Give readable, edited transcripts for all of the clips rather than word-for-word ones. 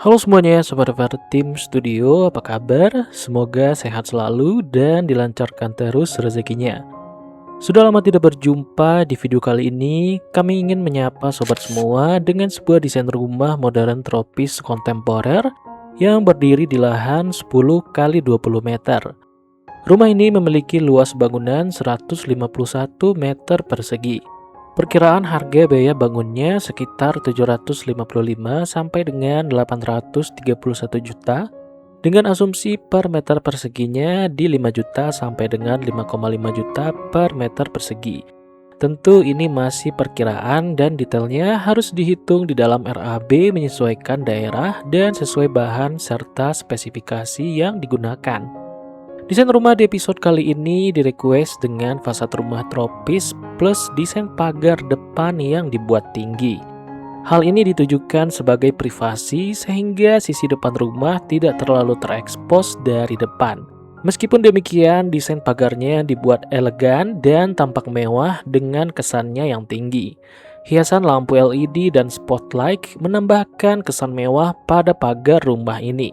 Halo semuanya, Sobat Developer Tim Studio, apa kabar? Semoga sehat selalu dan dilancarkan terus rezekinya. Sudah lama tidak berjumpa. Di video kali ini, kami ingin menyapa sobat semua dengan sebuah desain rumah modern tropis kontemporer yang berdiri di lahan 10 kali 20 meter. Rumah ini memiliki luas bangunan 151 meter persegi. Perkiraan harga biaya bangunnya sekitar 755 sampai dengan 831 juta dengan asumsi per meter perseginya di 5 juta sampai dengan 5,5 juta per meter persegi. Tentu ini masih perkiraan dan detailnya harus dihitung di dalam RAB menyesuaikan daerah dan sesuai bahan serta spesifikasi yang digunakan. Desain rumah di episode kali ini direquest dengan fasad rumah tropis plus desain pagar depan yang dibuat tinggi. Hal ini ditujukan sebagai privasi sehingga sisi depan rumah tidak terlalu terekspos dari depan. Meskipun demikian, desain pagarnya dibuat elegan dan tampak mewah dengan kesannya yang tinggi. Hiasan lampu LED dan spotlight menambahkan kesan mewah pada pagar rumah ini.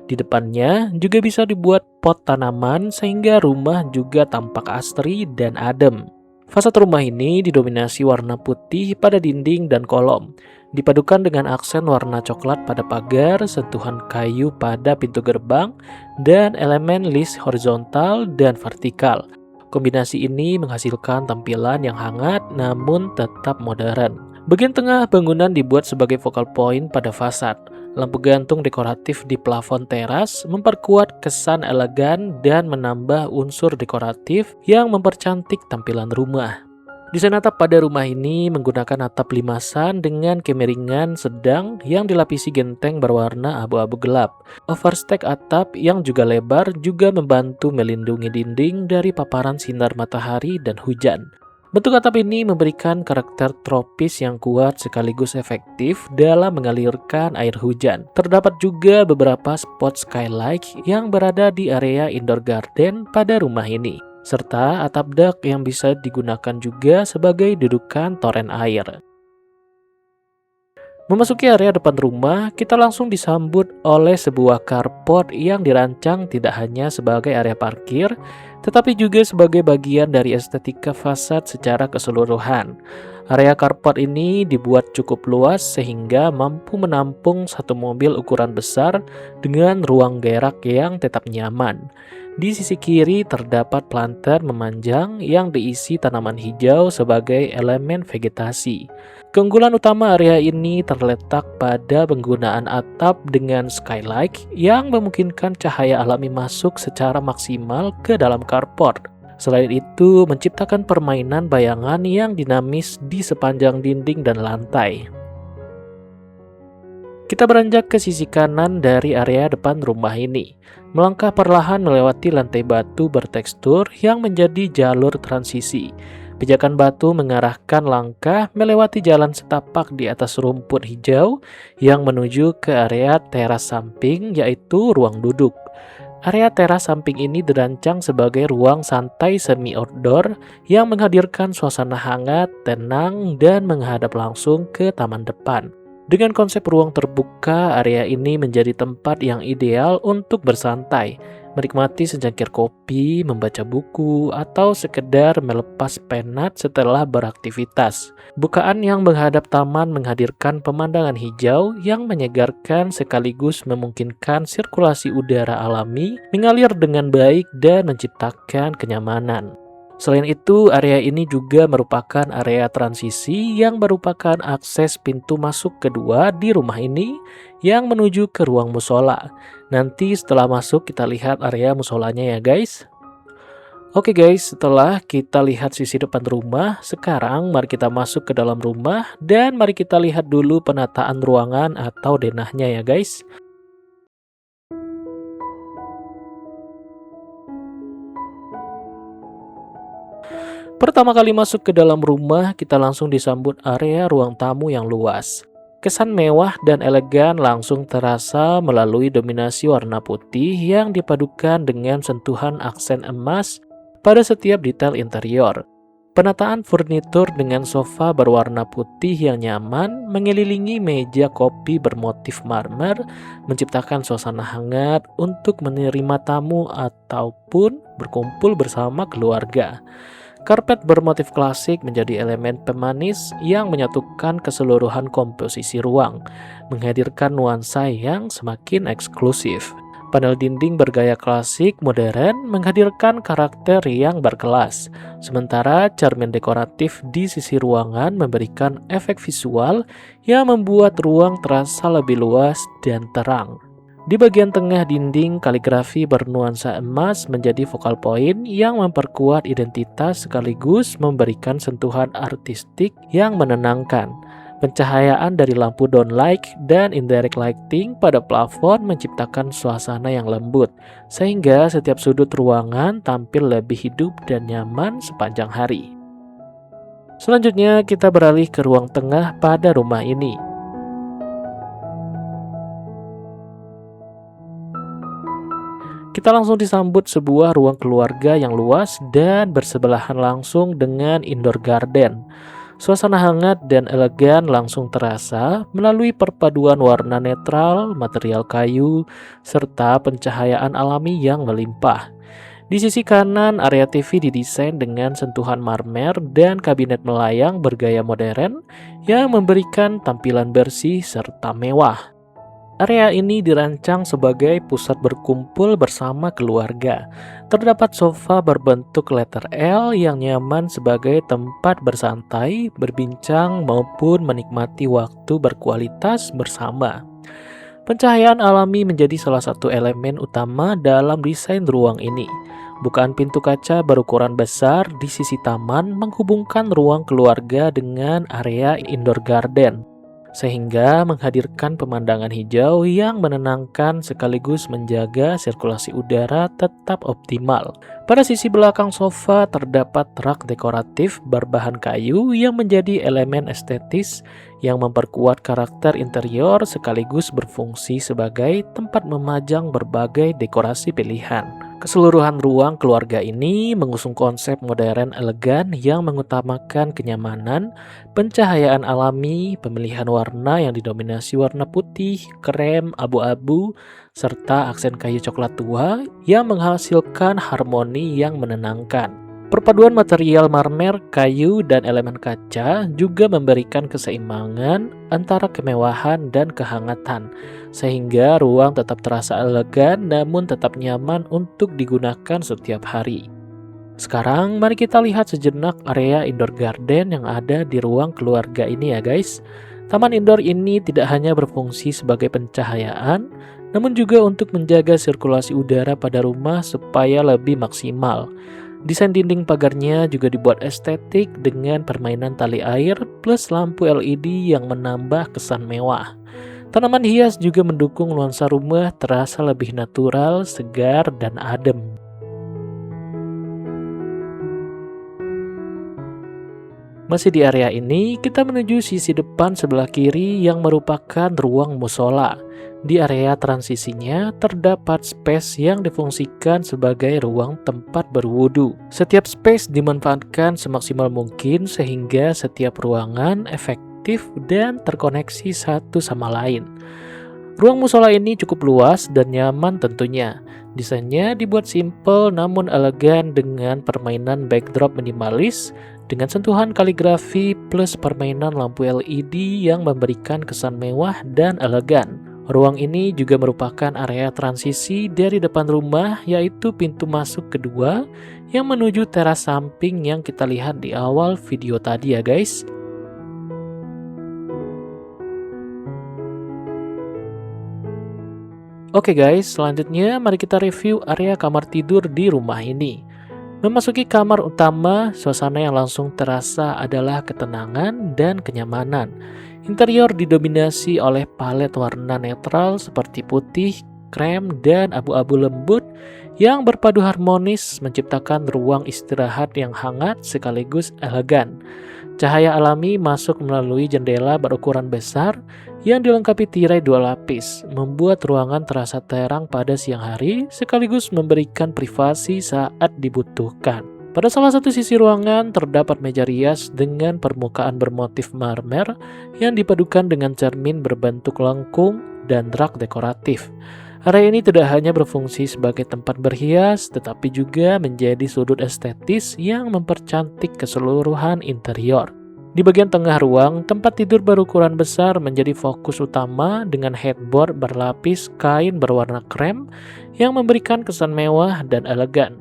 Di depannya juga bisa dibuat pot tanaman sehingga rumah juga tampak asri dan adem. Fasad rumah ini didominasi warna putih pada dinding dan kolom, dipadukan dengan aksen warna coklat pada pagar, sentuhan kayu pada pintu gerbang, dan elemen list horizontal dan vertikal. Kombinasi ini menghasilkan tampilan yang hangat namun tetap modern. Bagian tengah bangunan dibuat sebagai focal point pada fasad. Lampu gantung dekoratif di plafon teras memperkuat kesan elegan dan menambah unsur dekoratif yang mempercantik tampilan rumah. Desain atap pada rumah ini menggunakan atap limasan dengan kemiringan sedang yang dilapisi genteng berwarna abu-abu gelap. Overstack atap yang juga lebar juga membantu melindungi dinding dari paparan sinar matahari dan hujan. Bentuk atap ini memberikan karakter tropis yang kuat sekaligus efektif dalam mengalirkan air hujan. Terdapat juga beberapa spot skylight yang berada di area indoor garden pada rumah ini, serta atap dak yang bisa digunakan juga sebagai dudukan toren air. Memasuki area depan rumah, kita langsung disambut oleh sebuah carport yang dirancang tidak hanya sebagai area parkir, tetapi juga sebagai bagian dari estetika fasad secara keseluruhan. Area carport ini dibuat cukup luas sehingga mampu menampung satu mobil ukuran besar dengan ruang gerak yang tetap nyaman. Di sisi kiri terdapat planter memanjang yang diisi tanaman hijau sebagai elemen vegetasi. Keunggulan utama area ini terletak pada penggunaan atap dengan skylight yang memungkinkan cahaya alami masuk secara maksimal ke dalam carport. Selain itu, menciptakan permainan bayangan yang dinamis di sepanjang dinding dan lantai. Kita beranjak ke sisi kanan dari area depan rumah ini. Melangkah perlahan melewati lantai batu bertekstur yang menjadi jalur transisi. Pijakan batu mengarahkan langkah melewati jalan setapak di atas rumput hijau yang menuju ke area teras samping, yaitu ruang duduk. Area teras samping ini dirancang sebagai ruang santai semi-outdoor yang menghadirkan suasana hangat, tenang, dan menghadap langsung ke taman depan. Dengan konsep ruang terbuka, area ini menjadi tempat yang ideal untuk bersantai, menikmati secangkir kopi, membaca buku, atau sekedar melepas penat setelah beraktivitas. Bukaan yang menghadap taman menghadirkan pemandangan hijau yang menyegarkan sekaligus memungkinkan sirkulasi udara alami mengalir dengan baik dan menciptakan kenyamanan. Selain itu, area ini juga merupakan area transisi yang merupakan akses pintu masuk kedua di rumah ini yang menuju ke ruang musola. Nanti setelah masuk kita lihat area musolanya ya guys. Oke guys, setelah kita lihat sisi depan rumah, sekarang mari kita masuk ke dalam rumah dan mari kita lihat dulu penataan ruangan atau denahnya ya guys. Pertama kali masuk ke dalam rumah, kita langsung disambut area ruang tamu yang luas. Kesan mewah dan elegan langsung terasa melalui dominasi warna putih yang dipadukan dengan sentuhan aksen emas pada setiap detail interior. Penataan furnitur dengan sofa berwarna putih yang nyaman mengelilingi meja kopi bermotif marmer menciptakan suasana hangat untuk menerima tamu ataupun berkumpul bersama keluarga. Karpet bermotif klasik menjadi elemen pemanis yang menyatukan keseluruhan komposisi ruang, menghadirkan nuansa yang semakin eksklusif. Panel dinding bergaya klasik modern menghadirkan karakter yang berkelas, sementara cermin dekoratif di sisi ruangan memberikan efek visual yang membuat ruang terasa lebih luas dan terang. Di bagian tengah dinding, kaligrafi bernuansa emas menjadi vokal point yang memperkuat identitas sekaligus memberikan sentuhan artistik yang menenangkan. Pencahayaan dari lampu downlight dan indirect lighting pada plafon menciptakan suasana yang lembut, sehingga setiap sudut ruangan tampil lebih hidup dan nyaman sepanjang hari. Selanjutnya, kita beralih ke ruang tengah pada rumah ini. Kita langsung disambut sebuah ruang keluarga yang luas dan bersebelahan langsung dengan indoor garden. Suasana hangat dan elegan langsung terasa melalui perpaduan warna netral, material kayu, serta pencahayaan alami yang melimpah. Di sisi kanan, area TV didesain dengan sentuhan marmer dan kabinet melayang bergaya modern yang memberikan tampilan bersih serta mewah. Area ini dirancang sebagai pusat berkumpul bersama keluarga. Terdapat sofa berbentuk letter L yang nyaman sebagai tempat bersantai, berbincang, maupun menikmati waktu berkualitas bersama. Pencahayaan alami menjadi salah satu elemen utama dalam desain ruang ini. Bukaan pintu kaca berukuran besar di sisi taman menghubungkan ruang keluarga dengan area indoor garden, sehingga menghadirkan pemandangan hijau yang menenangkan sekaligus menjaga sirkulasi udara tetap optimal. Pada sisi belakang sofa terdapat rak dekoratif berbahan kayu yang menjadi elemen estetis yang memperkuat karakter interior sekaligus berfungsi sebagai tempat memajang berbagai dekorasi pilihan. Keseluruhan ruang keluarga ini mengusung konsep modern elegan yang mengutamakan kenyamanan, pencahayaan alami, pemilihan warna yang didominasi warna putih, krem, abu-abu, serta aksen kayu coklat tua yang menghasilkan harmoni yang menenangkan. Perpaduan material marmer, kayu, dan elemen kaca juga memberikan keseimbangan antara kemewahan dan kehangatan, sehingga ruang tetap terasa elegan namun tetap nyaman untuk digunakan setiap hari. Sekarang mari kita lihat sejenak area indoor garden yang ada di ruang keluarga ini ya guys. Taman indoor ini tidak hanya berfungsi sebagai pencahayaan, namun juga untuk menjaga sirkulasi udara pada rumah supaya lebih maksimal. Desain dinding pagarnya juga dibuat estetik dengan permainan tali air plus lampu LED yang menambah kesan mewah. Tanaman hias juga mendukung nuansa rumah terasa lebih natural, segar, dan adem. Masih di area ini, kita menuju sisi depan sebelah kiri yang merupakan ruang musola. Di area transisinya terdapat space yang difungsikan sebagai ruang tempat berwudu. Setiap space dimanfaatkan semaksimal mungkin sehingga setiap ruangan efektif dan terkoneksi satu sama lain. Ruang musola ini cukup luas dan nyaman tentunya. Desainnya dibuat simple namun elegan dengan permainan backdrop minimalis dengan sentuhan kaligrafi plus permainan lampu LED yang memberikan kesan mewah dan elegan. Ruang ini juga merupakan area transisi dari depan rumah, yaitu pintu masuk kedua yang menuju teras samping yang kita lihat di awal video tadi ya guys. Oke guys, selanjutnya mari kita review area kamar tidur di rumah ini. Memasuki kamar utama, suasana yang langsung terasa adalah ketenangan dan kenyamanan. Interior didominasi oleh palet warna netral seperti putih, krem, dan abu-abu lembut yang berpadu harmonis menciptakan ruang istirahat yang hangat sekaligus elegan. Cahaya alami masuk melalui jendela berukuran besar yang dilengkapi tirai 2 lapis, membuat ruangan terasa terang pada siang hari sekaligus memberikan privasi saat dibutuhkan. Pada salah satu sisi ruangan terdapat meja rias dengan permukaan bermotif marmer yang dipadukan dengan cermin berbentuk lengkung dan rak dekoratif. Area ini tidak hanya berfungsi sebagai tempat berhias, tetapi juga menjadi sudut estetis yang mempercantik keseluruhan interior. Di bagian tengah ruang, tempat tidur berukuran besar menjadi fokus utama dengan headboard berlapis kain berwarna krem yang memberikan kesan mewah dan elegan.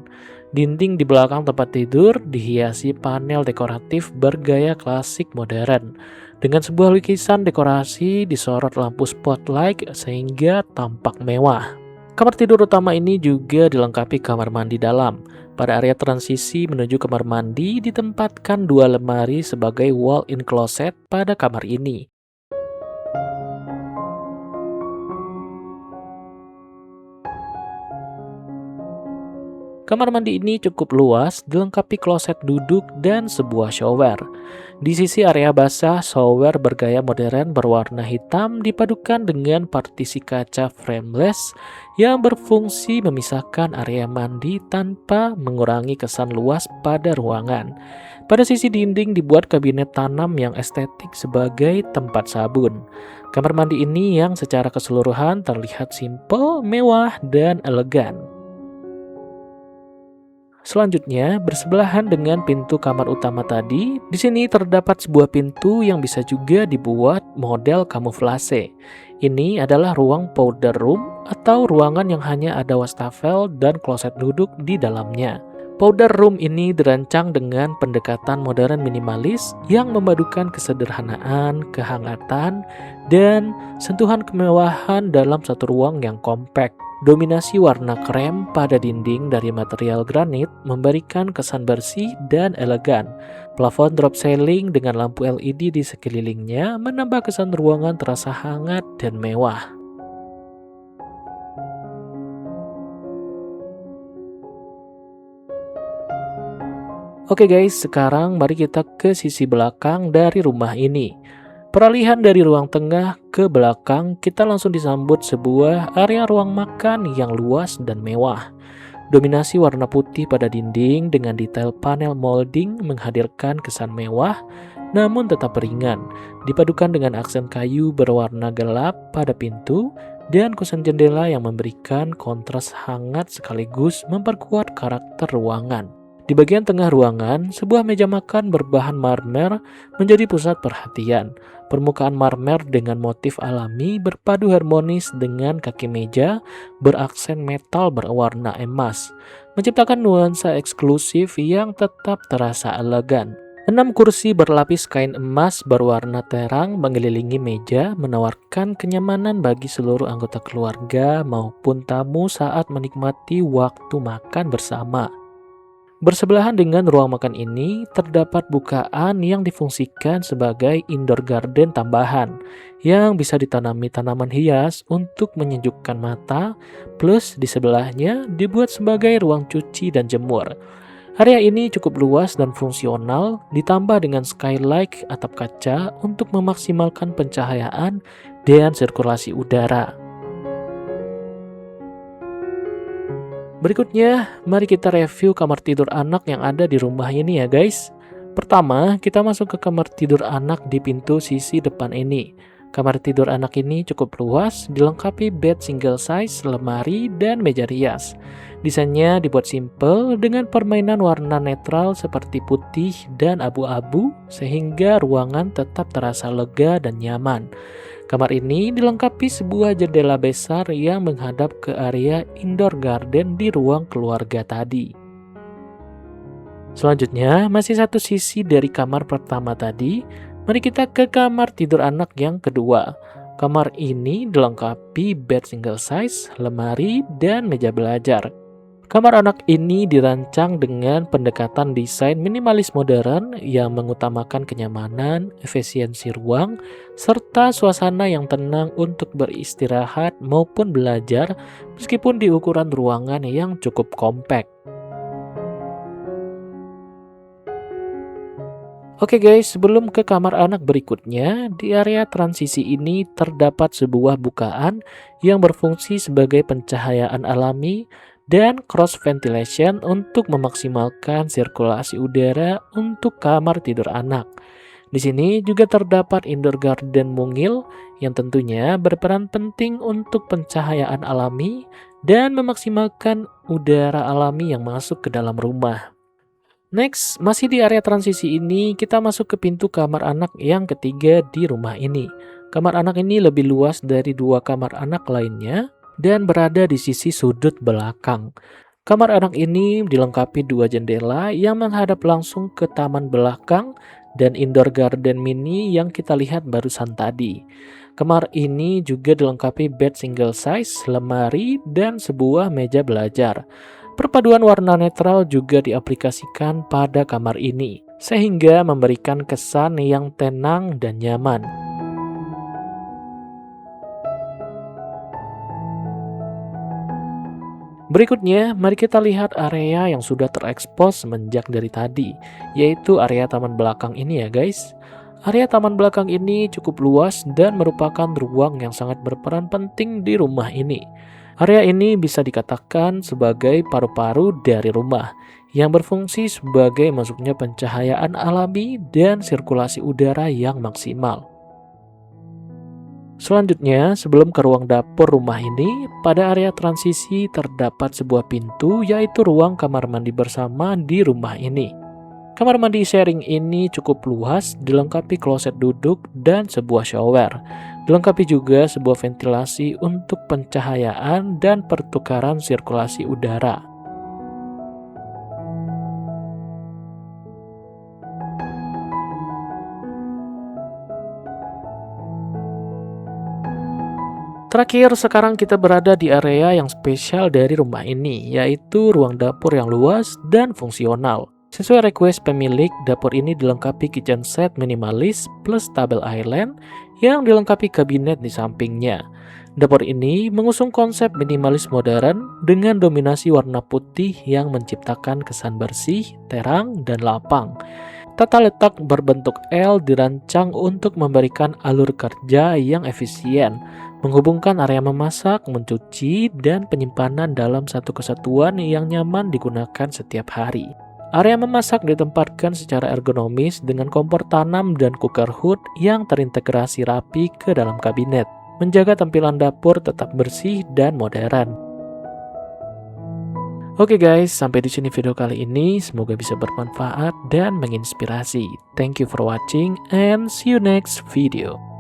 Dinding di belakang tempat tidur dihiasi panel dekoratif bergaya klasik modern, dengan sebuah lukisan dekorasi disorot lampu spotlight sehingga tampak mewah. Kamar tidur utama ini juga dilengkapi kamar mandi dalam. Pada area transisi menuju kamar mandi ditempatkan dua lemari sebagai wall-in closet pada kamar ini. Kamar mandi ini cukup luas, dilengkapi kloset duduk dan sebuah shower. Di sisi area basah, shower bergaya modern berwarna hitam dipadukan dengan partisi kaca frameless yang berfungsi memisahkan area mandi tanpa mengurangi kesan luas pada ruangan. Pada sisi dinding dibuat kabinet tanam yang estetik sebagai tempat sabun. Kamar mandi ini yang secara keseluruhan terlihat simpel, mewah, dan elegan. Selanjutnya, bersebelahan dengan pintu kamar utama tadi, di sini terdapat sebuah pintu yang bisa juga dibuat model kamuflase. Ini adalah ruang powder room atau ruangan yang hanya ada wastafel dan kloset duduk di dalamnya. Powder room ini dirancang dengan pendekatan modern minimalis yang memadukan kesederhanaan, kehangatan, dan sentuhan kemewahan dalam satu ruang yang kompak. Dominasi warna krem pada dinding dari material granit memberikan kesan bersih dan elegan. Plafon drop ceiling dengan lampu LED di sekelilingnya menambah kesan ruangan terasa hangat dan mewah. Oke guys, sekarang mari kita ke sisi belakang dari rumah ini. Peralihan dari ruang tengah ke belakang, kita langsung disambut sebuah area ruang makan yang luas dan mewah. Dominasi warna putih pada dinding dengan detail panel molding menghadirkan kesan mewah, namun tetap ringan. Dipadukan dengan aksen kayu berwarna gelap pada pintu dan kusen jendela yang memberikan kontras hangat sekaligus memperkuat karakter ruangan. Di bagian tengah ruangan, sebuah meja makan berbahan marmer menjadi pusat perhatian. Permukaan marmer dengan motif alami berpadu harmonis dengan kaki meja beraksen metal berwarna emas, menciptakan nuansa eksklusif yang tetap terasa elegan. 6 kursi berlapis kain emas berwarna terang mengelilingi meja, menawarkan kenyamanan bagi seluruh anggota keluarga maupun tamu saat menikmati waktu makan bersama. Bersebelahan dengan ruang makan ini, terdapat bukaan yang difungsikan sebagai indoor garden tambahan yang bisa ditanami tanaman hias untuk menyejukkan mata, plus di sebelahnya dibuat sebagai ruang cuci dan jemur. Area ini cukup luas dan fungsional, ditambah dengan skylight atap kaca untuk memaksimalkan pencahayaan dan sirkulasi udara. Berikutnya, mari kita review kamar tidur anak yang ada di rumah ini ya guys. Pertama, kita masuk ke kamar tidur anak di pintu sisi depan ini. Kamar tidur anak ini cukup luas, dilengkapi bed single size, lemari, dan meja rias. Desainnya dibuat simple dengan permainan warna netral seperti putih dan abu-abu, sehingga ruangan tetap terasa lega dan nyaman. Kamar ini dilengkapi sebuah jendela besar yang menghadap ke area indoor garden di ruang keluarga tadi. Selanjutnya, masih satu sisi dari kamar pertama tadi, mari kita ke kamar tidur anak yang kedua. Kamar ini dilengkapi bed single size, lemari, dan meja belajar. Kamar anak ini dirancang dengan pendekatan desain minimalis modern yang mengutamakan kenyamanan, efisiensi ruang, serta suasana yang tenang untuk beristirahat maupun belajar meskipun di ukuran ruangan yang cukup kompak. Oke guys, sebelum ke kamar anak berikutnya, di area transisi ini terdapat sebuah bukaan yang berfungsi sebagai pencahayaan alami dan cross ventilation untuk memaksimalkan sirkulasi udara untuk kamar tidur anak. Di sini juga terdapat indoor garden mungil yang tentunya berperan penting untuk pencahayaan alami dan memaksimalkan udara alami yang masuk ke dalam rumah. Next, masih di area transisi ini, kita masuk ke pintu kamar anak yang ketiga di rumah ini. Kamar anak ini lebih luas dari dua kamar anak lainnya dan berada di sisi sudut belakang. Kamar anak ini dilengkapi dua jendela yang menghadap langsung ke taman belakang dan indoor garden mini yang kita lihat barusan tadi. Kamar ini juga dilengkapi bed single size, lemari, dan sebuah meja belajar. Perpaduan warna netral juga diaplikasikan pada kamar ini, sehingga memberikan kesan yang tenang dan nyaman. Berikutnya, mari kita lihat area yang sudah terekspos semenjak dari tadi, yaitu area taman belakang ini ya guys. Area taman belakang ini cukup luas dan merupakan ruang yang sangat berperan penting di rumah ini. Area ini bisa dikatakan sebagai paru-paru dari rumah, yang berfungsi sebagai masuknya pencahayaan alami dan sirkulasi udara yang maksimal. Selanjutnya, sebelum ke ruang dapur rumah ini, pada area transisi terdapat sebuah pintu, yaitu ruang kamar mandi bersama di rumah ini. Kamar mandi sharing ini cukup luas, dilengkapi kloset duduk dan sebuah shower. Dilengkapi juga sebuah ventilasi untuk pencahayaan dan pertukaran sirkulasi udara. Terakhir, sekarang kita berada di area yang spesial dari rumah ini, yaitu ruang dapur yang luas dan fungsional. Sesuai request pemilik, dapur ini dilengkapi kitchen set minimalis plus tabel island yang dilengkapi kabinet di sampingnya. Dapur ini mengusung konsep minimalis modern dengan dominasi warna putih yang menciptakan kesan bersih, terang, dan lapang. Tata letak berbentuk L dirancang untuk memberikan alur kerja yang efisien, menghubungkan area memasak, mencuci, dan penyimpanan dalam satu kesatuan yang nyaman digunakan setiap hari. Area memasak ditempatkan secara ergonomis dengan kompor tanam dan cooker hood yang terintegrasi rapi ke dalam kabinet, menjaga tampilan dapur tetap bersih dan modern. Oke guys, sampai di sini video kali ini. Semoga bisa bermanfaat dan menginspirasi. Thank you for watching and see you next video.